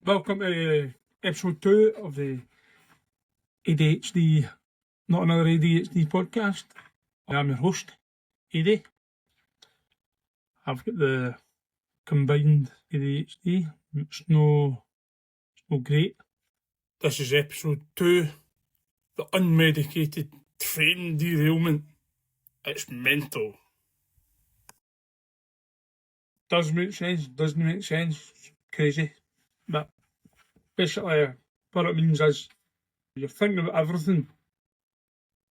Welcome to episode 2 of the ADHD, Not Another ADHD podcast. I'm your host, Adie. I've got the combined ADHD. It's no great. This is episode 2, the unmedicated train derailment. It's mental. Does make sense, doesn't make sense, it's crazy. But basically, what it means is you're thinking about everything,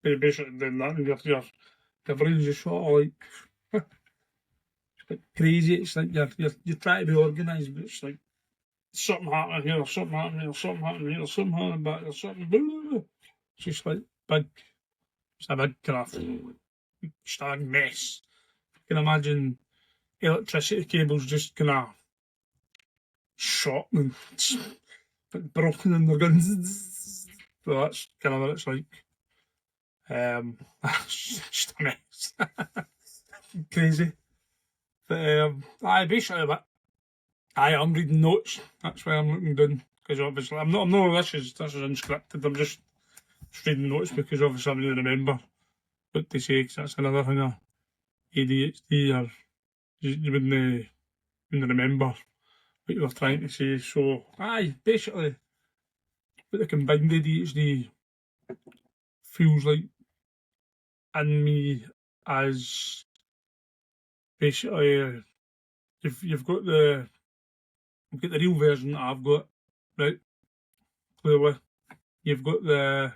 but you're basically doing that, and your brain's just sort of like it's like crazy. It's like you're trying to be organised, but it's like something happening here, something happening here, something happening here, something happening back there, something. Blah, blah, blah. It's just like big. It's a big kind of stag mess. You can imagine electricity cables just kind of shot and broken in their guns. So that's kind of what it's like. It's just a mess. Crazy. But basically, I'm reading notes. That's why I'm looking down, because obviously I'm not. This is unscripted. I'm just reading notes because obviously I'm going to remember what to say. Because that's another thing of ADHD, or you wouldn't remember what you were trying to say. So basically, what the combined ADHD feels like in me as basically you've got the real version that I've got, right? Clearly, you've got the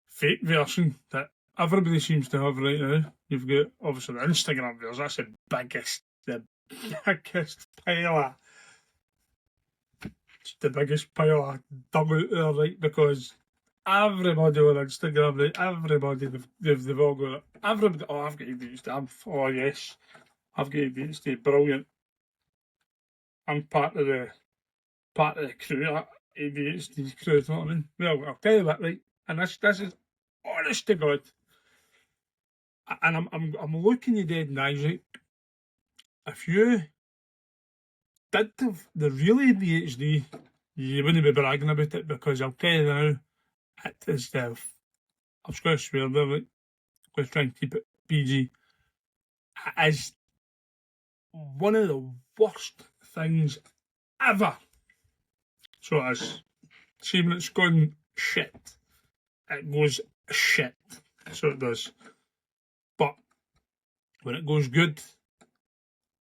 fake version that everybody seems to have right now. You've got obviously the Instagram version. That's the biggest pile of dung out there, right? Because everybody on Instagram, right? Everybody, they've all got it. Everybody, I've got ADHD. Yes, I've got ADHD. Brilliant. I'm part of the crew, that ADHD crew. You know what I mean? Well, I'll tell you what, right? And this is honest to God. And I'm looking you dead in the eyes, right? If you did have the real ADHD, you wouldn't be bragging about it, because I'll tell you now, it is the, I'm just going to swear there, like, I'm going to try and keep it PG. It is one of the worst things ever. So it is. See, when it's gone shit, it goes shit. So it does. But when it goes good,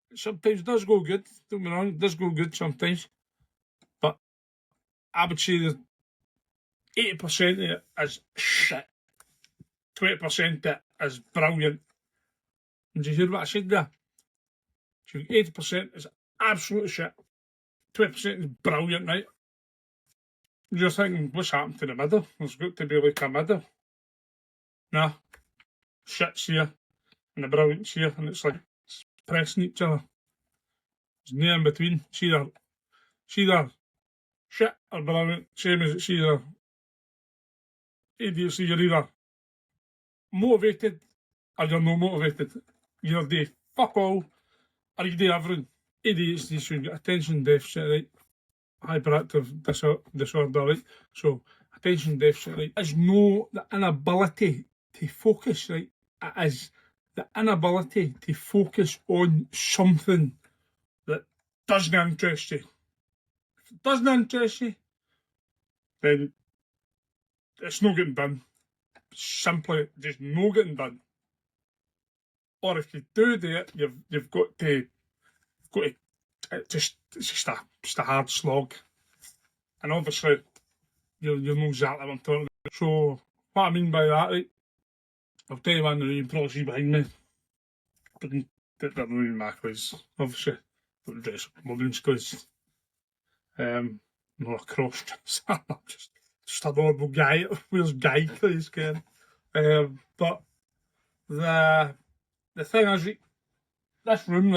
it sometimes does go good. Don't get me wrong, it does go good sometimes. But I would say that 80% of it is shit. 20% of it is brilliant. Did you hear what I said there? So 80% is absolute shit. 20% is brilliant, right? You're thinking, what's happened to the middle? There's got to be like a middle. Nah. Shit's here, and the brilliant's here, and it's like it's pressing each other. There's no in between. It's either shit or brilliant. Same as it's either idiocy. You're either motivated or you're not motivated. You either do fuck all or you do everything. ADHD, so you get attention deficit, right? Hyperactive disorder, right? So attention deficit, right, is no the inability to focus, right? It is the inability to focus on something that doesn't interest you. If it doesn't interest you, then it's not getting done. Simply just not getting done. Or if you do it, you've got to it's just a hard slog. And obviously you'll know exactly what I'm talking about. So what I mean by that, right? I'll tell you one, you can probably see behind me. But they're not even my quiz, obviously. Don't dress up mobbings because not a cross dresser. I'm just a normal guy that wears guy clothes, Ken. But the thing is, right, this room,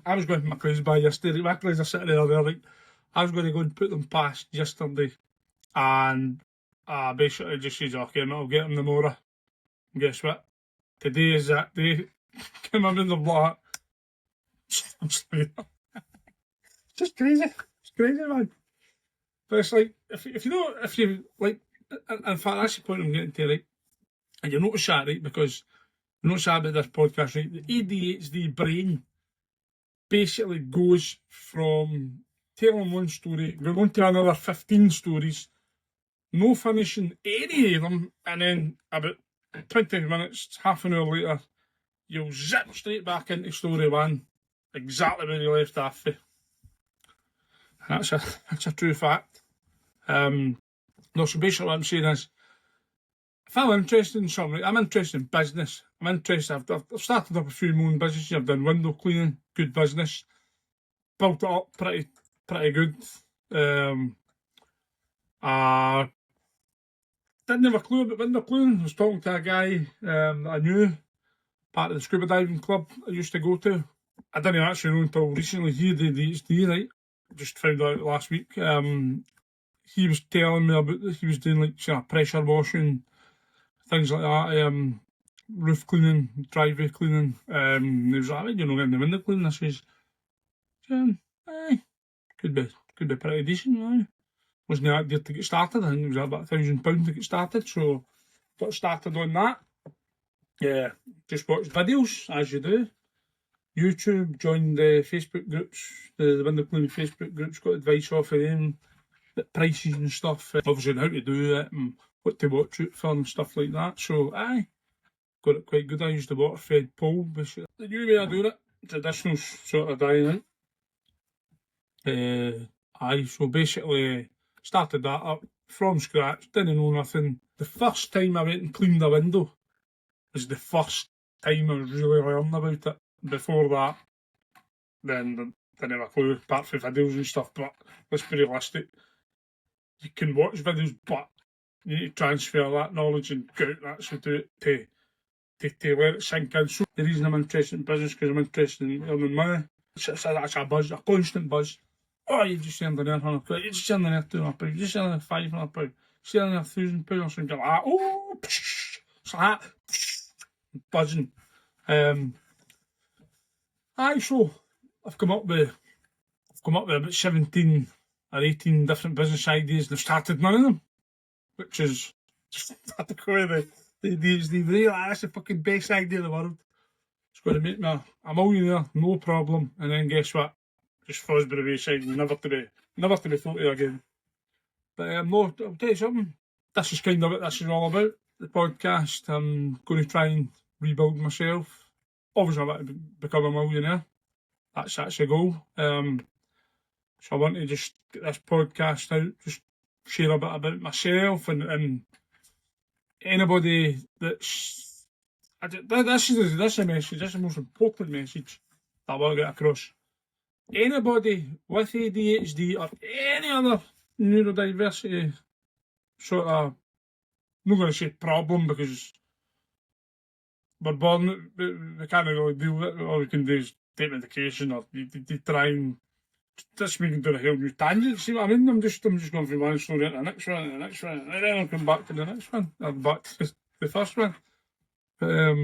I was going to my quiz by yesterday. My quiz are sitting there, right? I was going to go and put them past yesterday, and basically just says, okay, I'll get them tomorrow. And guess what? Today is that day. Come in the block. It's just crazy. It's crazy, man. But it's like, if you like, in fact, that's the point I'm getting to, right? And you notice that, right? Because you notice that about this podcast, right? The ADHD brain basically goes from telling one story, we're going to another 15 stories, no finishing any of them, and then about 20 minutes, half an hour later, you'll zip straight back into story one, exactly where you left off. That's a true fact. No, so basically what I'm saying is, if I'm interested in something, I'm interested in business. I've started up a few more businesses. I've done window cleaning, good business. Built it up pretty good. I didn't have a clue about window cleaning. I was talking to a guy that I knew, part of the scuba diving club I used to go to. I didn't actually know until recently he had ADHD, right? Just found out last week. He was telling me about this. He was doing like pressure washing, things like that, roof cleaning, driveway cleaning. He was like, you know, getting the window cleaning. I says, could be pretty decent, aye. Wasn't that dear to get started. I think it was about £1,000 to get started, so got started on that. Yeah, just watched videos, as you do. YouTube, joined the Facebook groups, the window cleaning Facebook groups, got advice off of them, the prices and stuff, obviously how to do it and what to watch out for and stuff like that. So, aye, got it quite good. I used the water fed pole, basically. The new way I do it, traditional sort of dyeing. Aye, so basically started that up from scratch, didn't know nothing. The first time I went and cleaned a window was the first time I was really learning about it. Before that, then didn't have a clue, apart from videos and stuff, but let's be realistic. You can watch videos, but you need to transfer that knowledge and go out and actually do it to let it sink in. So the reason I'm interested in business, because I'm interested in earning money. It's a buzz, a constant buzz. Oh, you just earned an £100, you just earned an £200, you just earned £500, you just earned £1,000 or something like that. Oh, psh, it's like that, buzzing. Aye, so I've come up with about 17 or 18 different business ideas and I've started none of them, which is just the core of the ADHD brain. That's the fucking best idea in the world. It's going to make me a millionaire, no problem. And then guess what? Just falls by the wayside, never to be thought of again. But no, I'll tell you something. This is kind of what this is all about. The podcast. I'm going to try and rebuild myself. Obviously, I want to become a millionaire. That's the goal. So I want to just get this podcast out, just share a bit about myself and anybody that's. This is a message. This is the most important message that I want to get across. Anybody with ADHD or any other neurodiversity sort of, I'm not going to say problem because we're born, we can't really deal with it. All we can do is take medication or you try and just me doing a whole new tangent. See what I mean? I'm just going from one story to the next one, and the next one, and then I'll come back to the next one, or back to the first one. But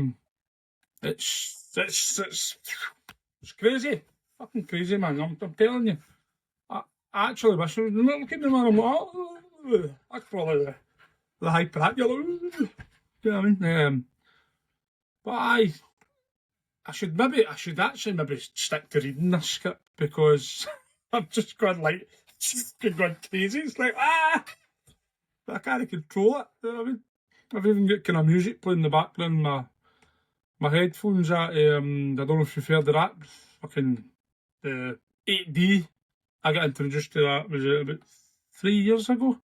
it's crazy. Fucking crazy, man. I'm telling you. I actually wish I was not looking at the man. I'm like, oh, that's probably the hyperactive. You know what I mean? But I should actually maybe stick to reading this script because I'm just going crazy. It's like, I can't control it. You know what I mean? I've even got kind of music playing in the background. My headphones at, I don't know if you've heard of that. Fucking the 8D. I got introduced to that, was it about 3 years ago? It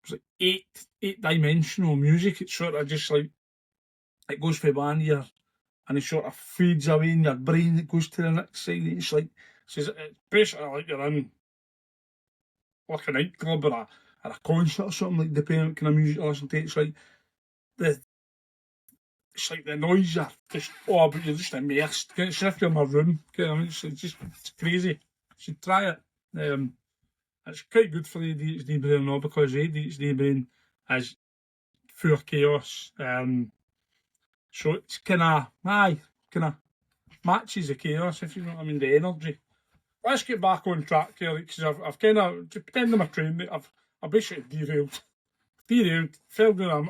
was like eight-dimensional music. It's sort of just like, it goes from one ear and it sort of fades away in your brain. It goes to the next side. It's like, it's basically like you're in like a nightclub or a concert or something, like depending on what kind of music you listen to. It's like the noise you're just, but you're just immersed. It's as if you're in a room. You know, it's crazy. You should try it. It's quite good for the ADHD brain now because the ADHD brain is full of chaos. So it's kind of matches the chaos, if you know what I mean, the energy. let's get back on track here, because I've kind of, to pretend I'm a train, mate, I've basically derailed, fell down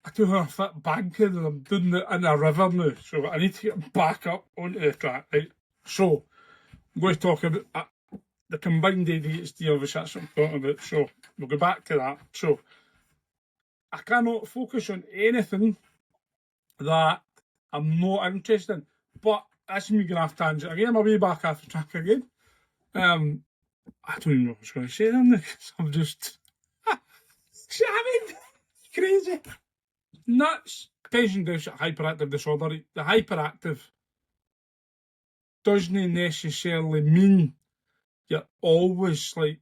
I do have a fit banking and I'm doing it in a river now, so I need to get back up onto the track, right? So, I'm going to talk about the combined ADHD, obviously that's what I'm talking about, so we'll go back to that. So, I cannot focus on anything that I'm not interested in, but that's me going off tangent again, my way back off the track again. I don't even know what I was going to say then, because I'm just shamming, crazy, nuts. Attention deficit hyperactive disorder. The hyperactive doesn't necessarily mean you're always like,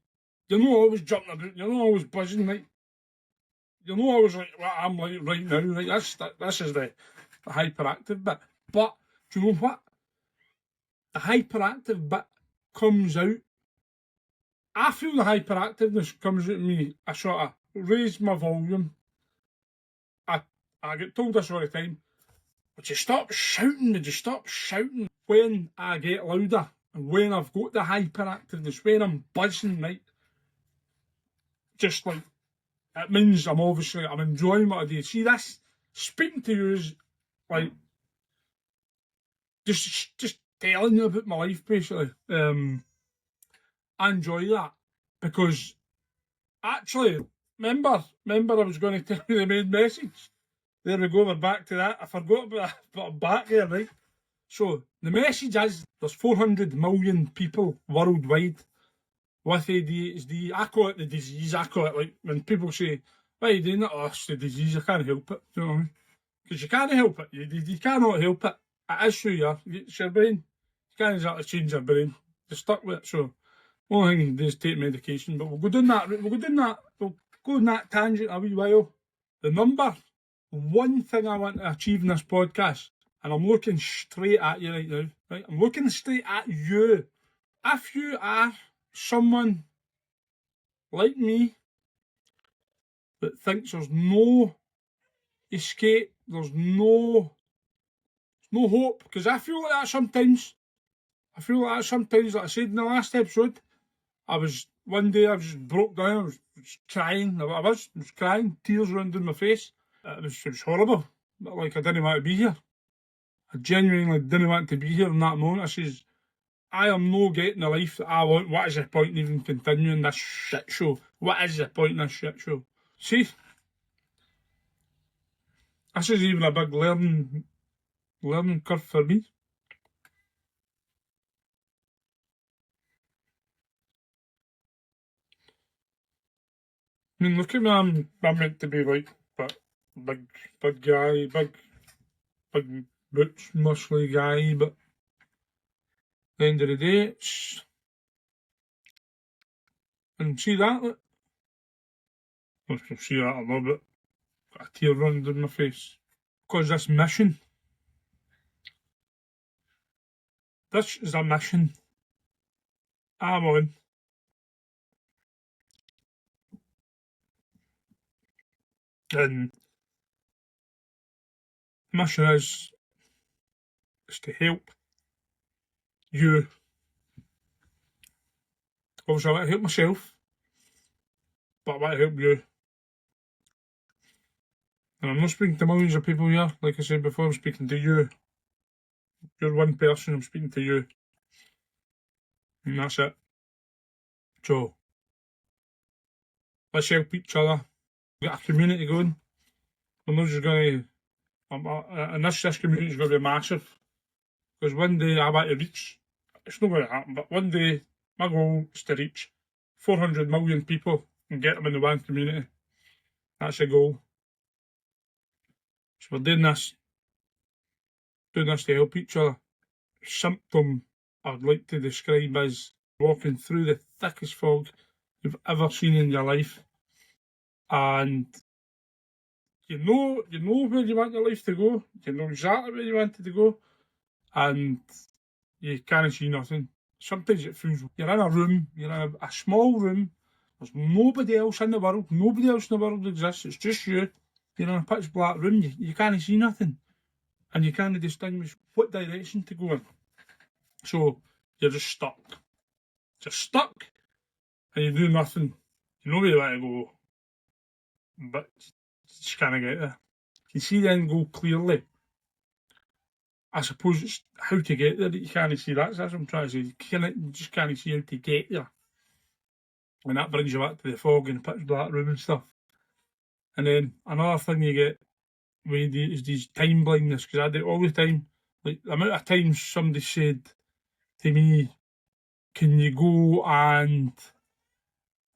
you're not always jumping about, you're not always buzzing, like, you're not always like what I'm like right now, right? This is the hyperactive bit. But do you know what? The hyperactive bit comes out. I feel the hyperactiveness comes out of me. I sort of raise my volume. I get told this all the time. Would you stop shouting? Would you stop shouting? When I get louder, and when I've got the hyperactiveness, when I'm buzzing, right? Just like, it means I'm enjoying what I do. See, this, speaking to you is like, just telling you about my life, basically. I enjoy that, because actually, remember I was going to tell you the main message. There we go, we're back to that. I forgot about that, but I'm back here, right? So, the message is, there's 400 million people worldwide with ADHD. I call it the disease. I call it, like, when people say, why are you doing that? Oh, it's the disease, I can't help it. Do you know what I mean? Because you can't help it. You cannot help it. It is who you are. It's your brain. You can't exactly change your brain. You're stuck with it. So, only thing you can do is take medication. But we'll go down that. We'll go on that tangent a wee while. The number one thing I want to achieve in this podcast, and I'm looking straight at you right now, right? I'm looking straight at you. If you are someone like me that thinks there's no escape, there's no hope, because I feel like that sometimes. Like I said in the last episode, one day I just broke down, I was crying, I was crying, tears running down my face. It was horrible, but like, I didn't want to be here. I genuinely didn't want to be here in that moment. I says, I am no getting the life that I want. What is the point in even continuing this shit show? What is the point in this shit show? See, this is even a big learning curve for me. I mean, look at me, I'm meant to be like that big guy, big butch, muscly guy, but at the end of the day, it's... And see that? Look? You'll see that a little bit. Got a tear running down my face. Because this is a mission I'm on. And the mission is to help you. Obviously, I want to help myself, but I want to help you. And I'm not speaking to millions of people here. Like I said before, I'm speaking to you. You're one person, I'm speaking to you. And that's it. So, let's help each other. Get a community going. I'm not just going to... and this community is going to be massive. Because one day I want to reach... It's not going to happen, but one day my goal is to reach 400 million people and get them in the one community. That's the goal. So we're doing this to help each other. Symptom I would like to describe as walking through the thickest fog you've ever seen in your life, and you know where you want your life to go, you know exactly where you want it to go, and you can't see nothing. Sometimes it feels you're in a room, you're in a small room, there's nobody else in the world exists, it's just you. You're in a pitch black room, you can't see nothing, and you can't distinguish what direction to go in. So, you're just stuck. You're stuck, and you do nothing. You know where you want to go, but you just can't get there. You see the end goal clearly. I suppose it's how to get there that you can't see. That's what I'm trying to say. You just can't see how to get there. And that brings you back to the fog and pitch black room and stuff. And then another thing you get with is these time blindness, because I do it all the time. Like the amount of times somebody said to me, can you go and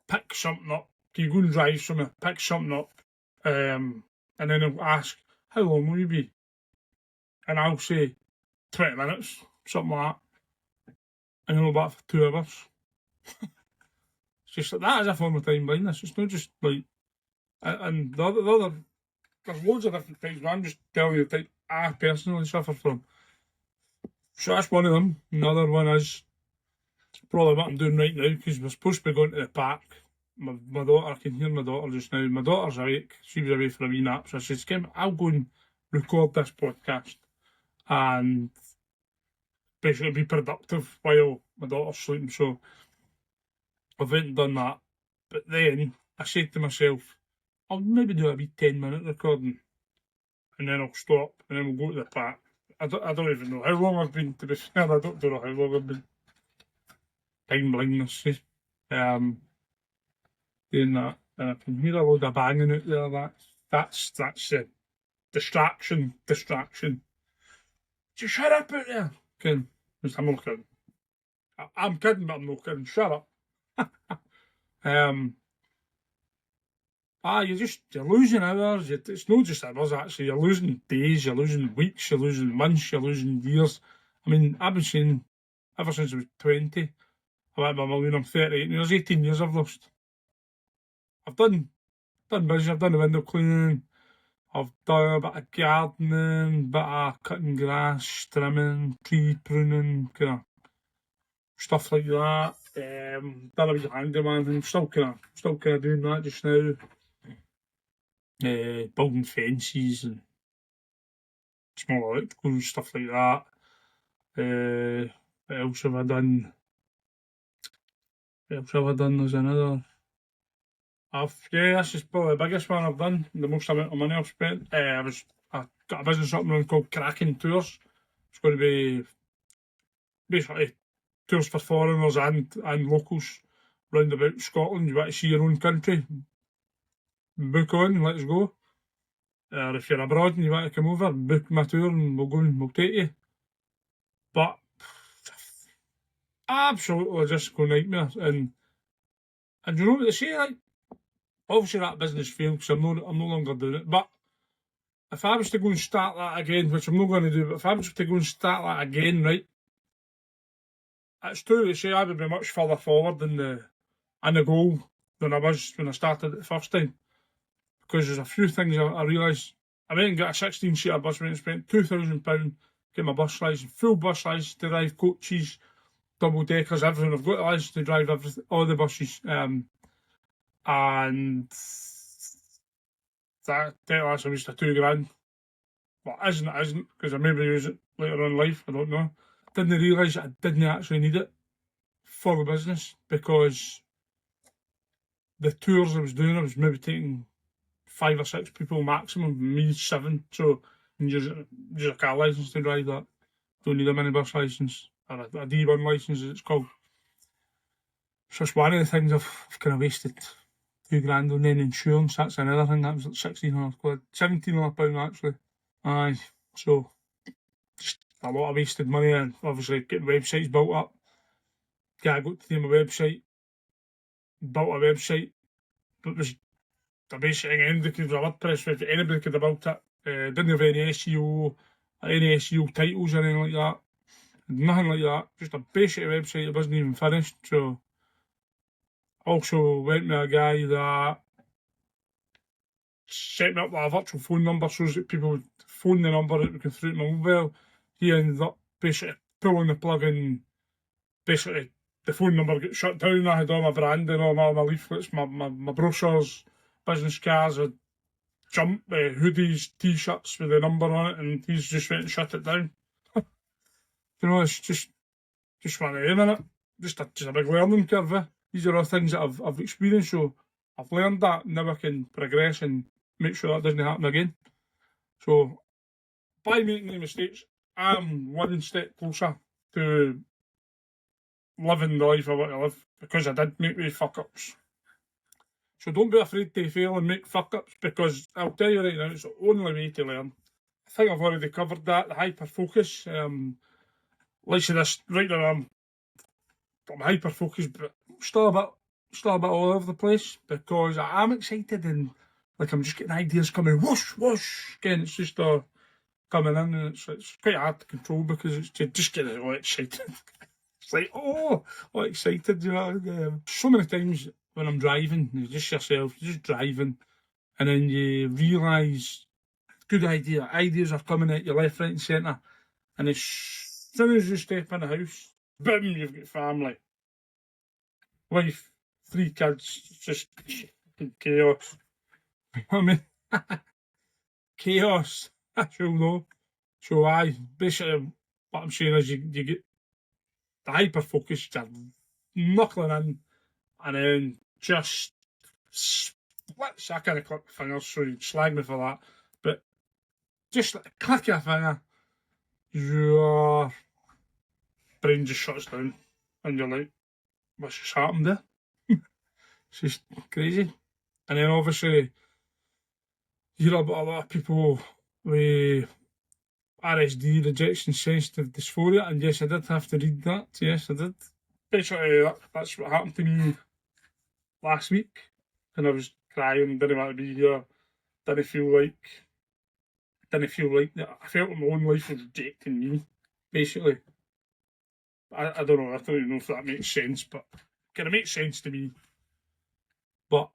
pick something up? Can you go and drive somewhere, pick something up? And then they'll ask, how long will you be? And I'll say 20 minutes, something like that. And then I'll back for 2 hours. It's just like that is a form of time blindness. It's not just like, and the other there's loads of different types, but I'm just telling you the type I personally suffer from. So that's one of them. Another one is probably what I'm doing right now, because we're supposed to be going to the park. My daughter, I can hear my daughter just now. My daughter's awake. She was away for a wee nap, so I said, Kim, I'll go and record this podcast and basically be productive while my daughter's sleeping. So I went and done that. But then I said to myself, I'll maybe do a wee 10-minute recording and then I'll stop and then we'll go to the park. I don't even know how long I've been, to be fair. I don't know how long I've been. Time blindness. Doing that. And I can hear a load of banging out there. That's distraction. Just shut up out there. Ken, I'm not kidding. I'm kidding, but I'm not kidding. Shut up. You're losing hours. It's not just hours, actually. You're losing days, you're losing weeks, you're losing months, you're losing years. I mean, I've been saying ever since I was 20, I went by a million, I'm 38, and there's 18 years I've lost. I've done business, I've done the window cleaning, I've done a bit of gardening, a bit of cutting grass, trimming, tree pruning, kind of stuff like that. Done a bit of handyman, and still kind of doing that just now. Building fences and small electrical stuff like that. What else have I done? There's another. This is probably the biggest one I've done, the most amount of money I've spent. I got a business up and running called Cracking Tours. It's going to be basically tours for foreigners and locals round about Scotland. You want to see your own country, book on, let's go. Or if you're abroad and you want to come over, book my tour and we'll go and we'll take you. But absolute logistical nightmares. And you know what they say, like, obviously that business failed, so I'm no longer doing it. But if I was to go and start that again, which I'm not going to do, but if I was to go and start that again, right, it's true to say I would be much further forward in the goal than I was when I started it the first time. Because there's a few things I realised. I went and got a 16-seater bus, went and spent £2,000, get my bus licence, full bus licence to drive coaches, double deckers, everything. I've got a licence to drive all the buses. And that that's almost a £2,000. Well, it isn't, because I maybe use it later on in life, I don't know. Didn't realise that I didn't actually need it for the business, because the tours I was doing, I was maybe taking 5 or 6 people maximum, me 7. So you use a car licence to drive that. Don't need a minibus licence, or a D1 licence as it's called. So it's one of the things I've kind of wasted £2,000 on. Then insurance, that's another thing. That was like £1,600, £1,700 actually. Aye, so just a lot of wasted money, and obviously getting websites built up. Yeah, I got to name a website, built a website, but was the basic end because of WordPress, which anybody could have built it. Didn't have any SEO titles or anything like that. Nothing like that. Just a basic website that wasn't even finished. So also went with a guy that set me up with a virtual phone number so that people would phone the number that we could through to my mobile. He ended up basically pulling the plug and basically the phone number got shut down. I had all my branding, all my leaflets, my brochures, business cards, hoodies, t-shirts with the number on it, and he's just went and shut it down. You know, it's just just one of them, innit? Just a big learning curve. These are all things that I've experienced, so I've learned that, now I can progress and make sure that doesn't happen again. So, by making the mistakes, I'm one step closer to living the life I want to live, because I did make these fuck ups. So don't be afraid to fail and make fuck ups, because I'll tell you right now, it's the only way to learn. I think I've already covered that, the hyper focus. Like I said, this right now I'm hyper focused, but still a bit all over the place, because I'm excited and like I'm just getting ideas coming whoosh whoosh. Again, it's just coming in, and it's quite hard to control, because it's just getting all excited. It's like, oh, all excited, you know. So many times when I'm driving, you're just yourself, you're just driving, and then you realise, good ideas are coming at you left, right, and centre, and as soon as you step in the house, boom, you've got family, wife, 3 kids, just chaos. I mean, chaos, I shall know. So basically what I'm saying is you get the hyper focus, you're knuckling in, and then just splits. I kind of click my fingers, so you'd slag me for that. But just like a click of a finger, your brain just shuts down, and you're like, what's just happened there? It's just crazy. And then obviously, you hear about a lot of people with RSD, rejection sensitive dysphoria, and yes, I did have to read that. Yes, I did. Basically, that's what happened to me last week, and I was crying, didn't want to be here, didn't feel like that. I felt my own life was rejecting me, basically. I don't know, I don't even know if that makes sense, but it kind of makes sense to me. But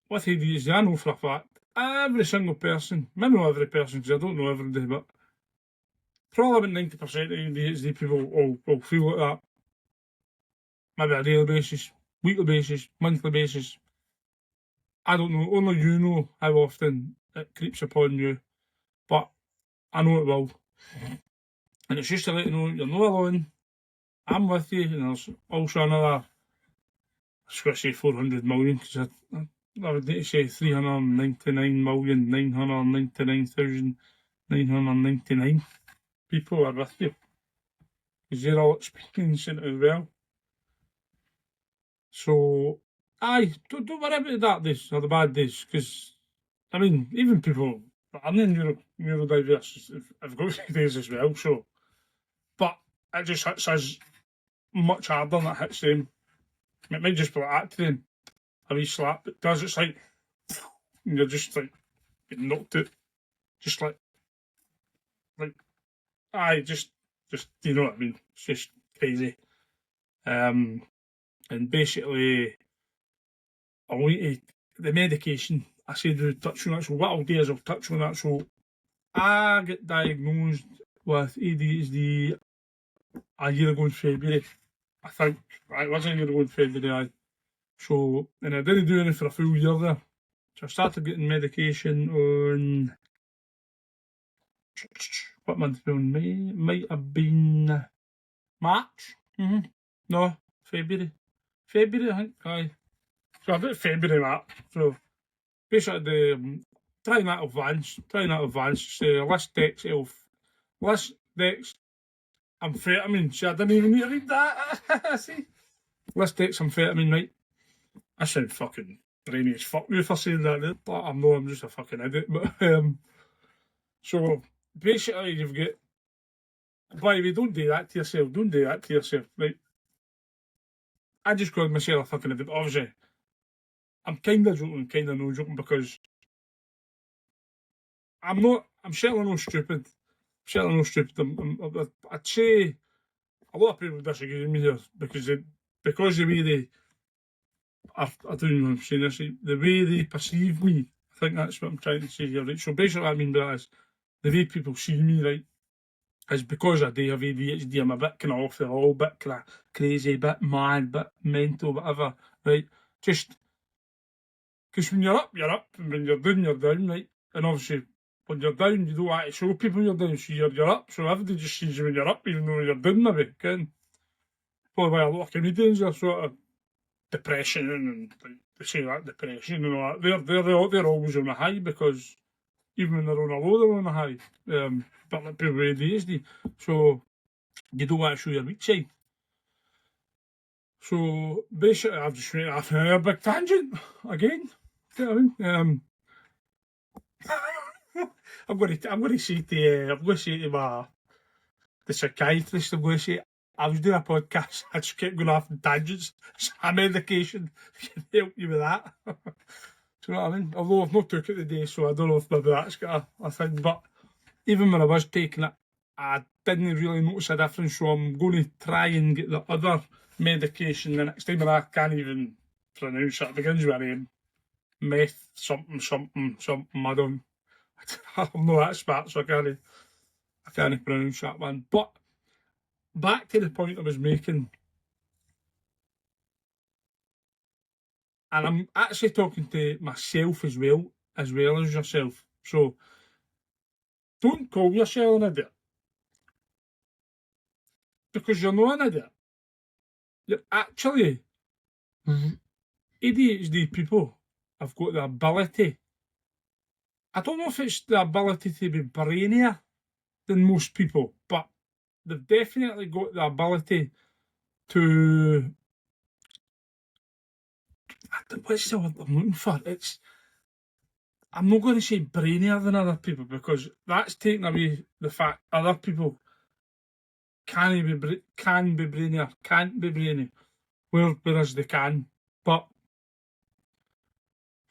with ADHD, I know for a fact, every single person, maybe not every person, because I don't know everybody, but probably about 90% of ADHD people will feel like that. Maybe on a daily basis, weekly basis, monthly basis. I don't know, only you know how often it creeps upon you, but I know it will. And it's just to let you know you're not alone, I'm with you, and there's also another, I was going to say 400 million, because I would need to say 399,999,999 people are with you, because you're all experiencing it as well. So, don't worry about the dark days or the bad days, because, I mean, even people that aren't neurodiverse have got days as well, so. But it just hits us much harder than it hits them. It might just be like that to them, a wee slap, but it does, it's like, and you're just like, getting knocked out, just like, just, you know what I mean? It's just crazy. And basically, I'll need to, the medication, I said we'd touch on that, so what I'll do is I'll touch on that. So, I get diagnosed with ADHD a year ago in February. I think, it was a year ago in February, So, and I didn't do anything for a full year there. So I started getting medication on, what month was on? May, might have been March. No, February. February, I think. Aye. So about February, March. So basically, trying that advance. List Dex amphetamine. See, I didn't even need to read that. See? List Dex amphetamine, right? I sound fucking brainy as fuck if I say that. I know I'm just a fucking idiot, but so basically you've got, by the way, don't do that to yourself, right? I just called myself a fucking idiot, but obviously I'm kinda joking, kinda no joking, because I'm certainly not stupid. I'd say a lot of people disagree with me here, because the way they, I don't even know if I'm saying this, the way they perceive me, I think that's what I'm trying to say here, right? So basically what I mean by that is, the way people see me, right, is because I do have ADHD, I'm a bit kind of off the wall, bit kind of crazy, bit mad, bit mental, whatever, right? Just, because when you're up, and when you're down, right? And obviously, when you're down, you don't want to show people you're down, so you're up, so everybody just sees you when you're up, even though you're down maybe, ken? Probably why a lot of comedians are sort of depression and they say that depression and all that. They're always on a high because even when they're on a low, they're on a high. But like people with ADHD, so you don't want to show your weak side. So basically, I've just went off on a big tangent again. You know what I mean? I'm going to say to the psychiatrist, I'm going to say, I was doing a podcast, I just kept going off on tangents. It's a medication can help you with that. Do you know what I mean? Although I've not took it today, so I don't know if maybe that's got a thing. But even when I was taking it, I didn't really notice a difference. So I'm going to try and get the other medication the next time, and I can't even pronounce it. It begins with an M. Meth something something something. I'm not expert, so I can't pronounce that one. But back to the point I was making, and I'm actually talking to myself as well as yourself. So don't call yourself an idiot, because you're not an idiot. You're actually ADHD people have got the ability. I don't know if it's the ability to be brainier than most people, but they've definitely got the ability to. What's the word I'm looking for? I'm not going to say brainier than other people, because that's taking away the fact other people can be brainier, can't be brainy, whereas they can. But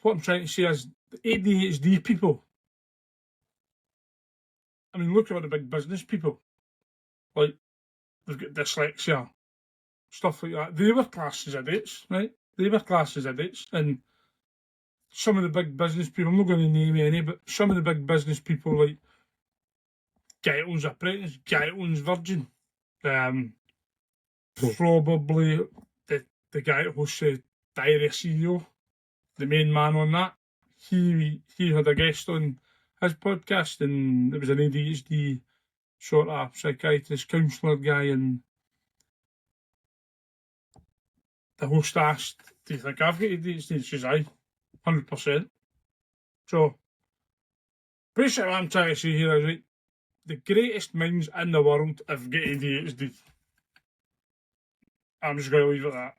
what I'm trying to say is the ADHD people, I mean, look at all the big business people, like they've got dyslexia, stuff like that. They were classed as idiots, right? They were classed as idiots, and some of the big business people, I'm not going to name any, but some of the big business people like Gaetle's Apprentice, Gaetle's Virgin, probably the guy that hosts the Diary CEO, the main man on that, he had a guest on his podcast, and it was an ADHD sort of psychiatrist, counsellor guy, and the host asked, "Do you think I've got ADHD?" She says, "Aye, 100%. So basically what I'm trying to say here is, right, the greatest minds in the world have got ADHD. I'm just going to leave it at that.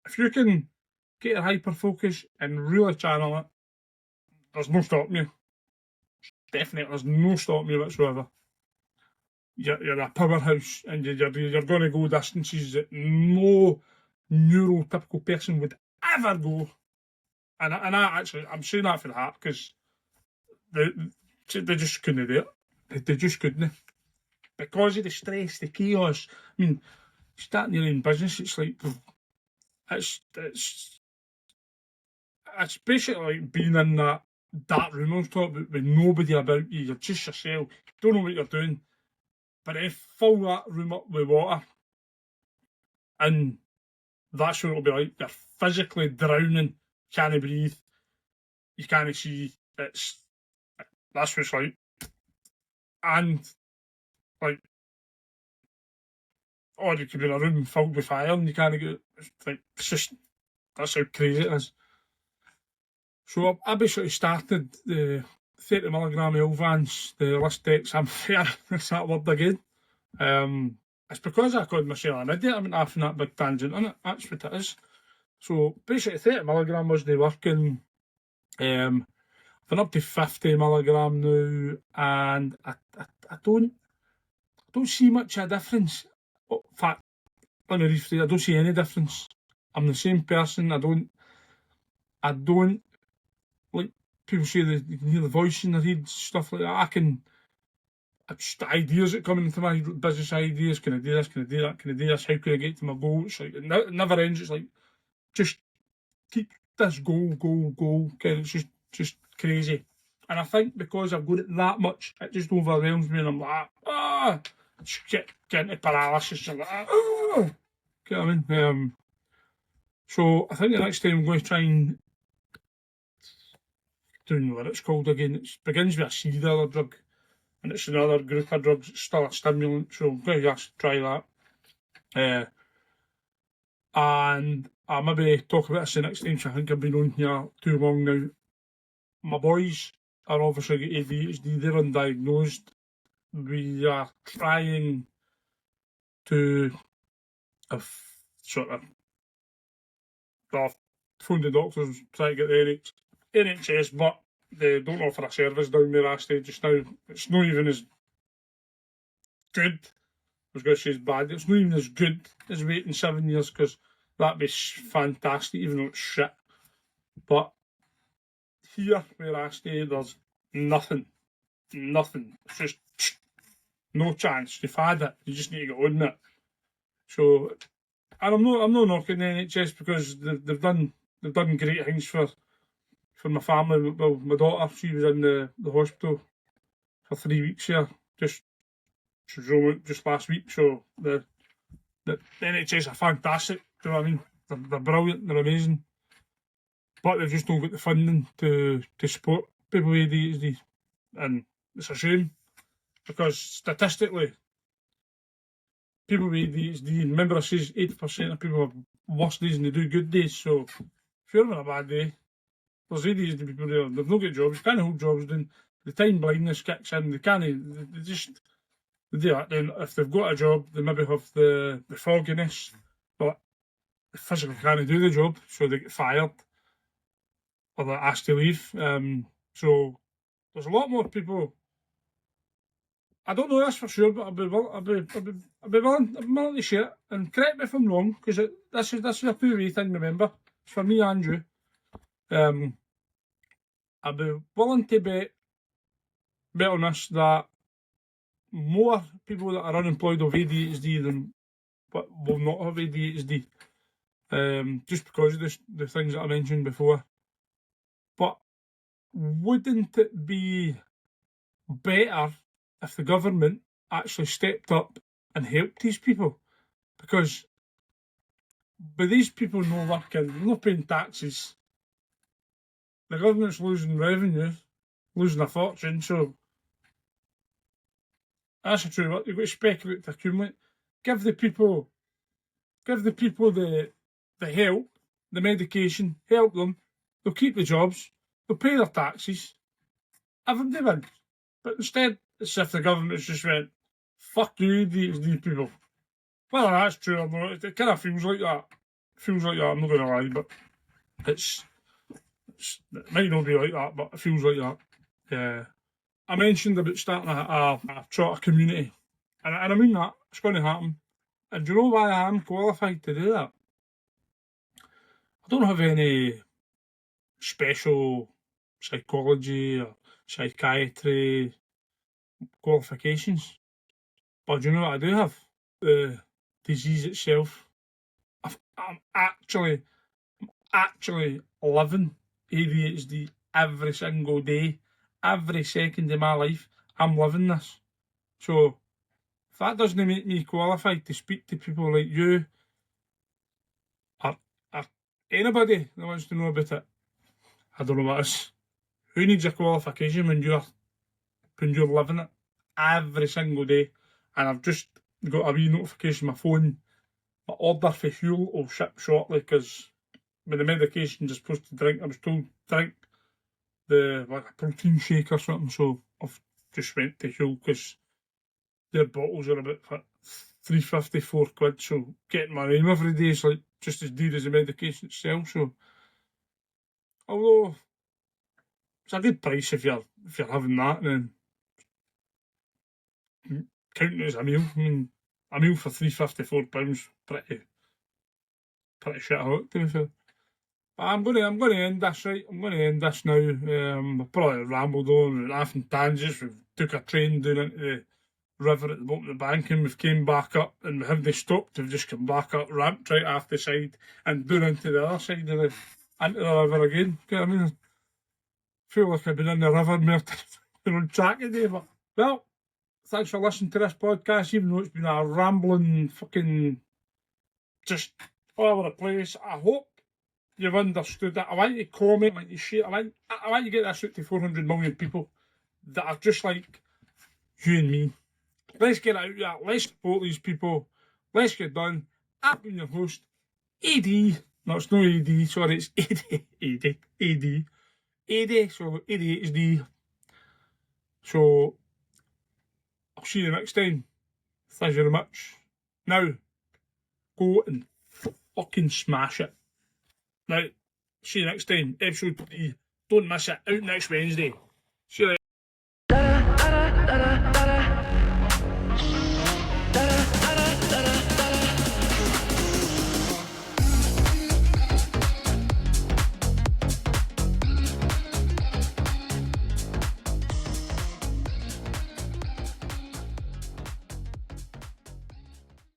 If you can get your hyper focus and really channel it, there's no stopping you. Definitely, there's no stopping you whatsoever. You're a powerhouse, and you're going to go distances that no neurotypical person would ever go. And I'm saying that for the heart, because they just couldn't do it. They just couldn't. Because of the stress, the chaos. I mean, starting your own business, it's like, it's basically like being in that dark room I was talking about with nobody about you. You're just yourself. You don't know what you're doing. But then fill that room up with water, and that's what it'll be like. You're physically drowning, can't breathe, you can't see. That's what it's like. And like, or you could be in a room filled with fire and you can't get it. It's just, that's how crazy it is. So I basically started the 30mg Elvans, the Listex. I'm fair, that's that word again. It's because I called myself an idiot. I went off on that big tangent, innit? That's what it is. So basically 30mg wasn't working. I've been up to 50mg now, and I don't see much of a difference. In fact, let me rephrase, I don't see any difference. I'm the same person. I don't like people say that you can hear the voice in their head, stuff like that. It's just ideas that come into my business ideas. Can I do this? Can I do that? Can I do this? How can I get to my goal? It's like, it never ends. It's like, just keep this goal. Okay, it's just crazy. And I think because I've got it that much, it just overwhelms me, and I'm like, just get into paralysis. I'm like, get what I mean? So I think the next time I'm going to try and don't know what it's called again. It begins with a C, the other drug, and it's another group of drugs. It's still a stimulant, so I'm going to just try that. And I'll maybe talk about this the next time, so I think I've been on here too long now. My boys are obviously got ADHD, they're undiagnosed. We are trying to sort of phone the doctors, try to get the NHS, but they don't offer a service down there ADieHD just now. It's not even as good. I was going to say it's bad. It's not even as good as waiting 7 years, because that'd be fantastic, even though it's shit. But here, where ADieHD, there's nothing. Nothing. It's just no chance. You've had it. You just need to get on it. So, and I'm not knocking the NHS, because they've done great things for my family. Well, my daughter, she was in the hospital for 3 weeks here, she was home just last week. So the NHS are fantastic. Do you know what I mean? They're brilliant. They're amazing, but they've just not got the funding to support people with ADHD, and it's a shame, because statistically, people with ADHD, remember I says 80% of people have worse days than they do good days. So if you're having a bad day, there's ADHD people there. They've not got jobs. Can't hold jobs down. The time blindness kicks in. They can't. They just. They do that. Then if they've got a job, they maybe have the fogginess, but they physically can't do the job, so they get fired or they're asked to leave. So there's a lot more people. I don't know this for sure, but I'll be willing to share it. And correct me if I'm wrong, because this is a two-way thing. Remember, it's for me and you. I'll be willing to bet on this that more people that are unemployed have ADHD than but will not have ADHD, just because of the things that I mentioned before. But wouldn't it be better if the government actually stepped up and helped these people? Because with these people no working, no paying taxes, the government's losing revenue, losing a fortune, so that's a true what you've got to speculate to accumulate. Give the people the help, the medication, help them, they'll keep the jobs, they'll pay their taxes, everybody wins. But instead, it's as if the government's just went, fuck you, these people. Whether that's true or not, it kind of feels like that. I'm not going to lie, but it might not be like that, but it feels like that. I mentioned about starting a charter community, and I mean that, it's going to happen. And do you know why I am qualified to do that? I don't have any special psychology or psychiatry qualifications, but do you know what I do have? The disease itself. I'm actually living ADHD every single day, every second of my life. I'm living this. So if that doesn't make me qualified to speak to people like you, or anybody that wants to know about it, I don't know what it is. Who needs a qualification when you're living it every single day? And I've just got a wee notification on my phone. My order for fuel will ship shortly, because when the medications are supposed to drink, I was told drink like a protein shake or something. So I've just went to Huel, because their bottles are about £3.50, £4. So getting my name every day is like just as dear as the medication itself. So although it's a good price if you're having that, and then counting it as a meal. I mean, a meal for £3.50, £4, pretty shit hot, to be fair. But I'm going to end this, right? I'm going to end this now. I've probably rambled on with half and tangents. We've took a train down into the river at the bottom of the bank, and we've came back up, and we haven't stopped. We've just come back up, ramped right off the side, and down into the other side of into the river again. You know what I mean? I feel like I've been in the river more than on track today. But well, thanks for listening to this podcast, even though it's been a rambling fucking just all over the place. I hope you've understood it. I want you to comment, I want you to share, I want you to get this out to 400 million people that are just like you and me. Let's get it out there, let's support these people, let's get done. I've been your host, AD. No, it's no AD, sorry, it's AD, so ADHD. So, I'll see you next time. Thank you very much. Now, go and fucking smash it. Now, see you next time. Episode 3. Don't miss it. Out next Wednesday. See you later.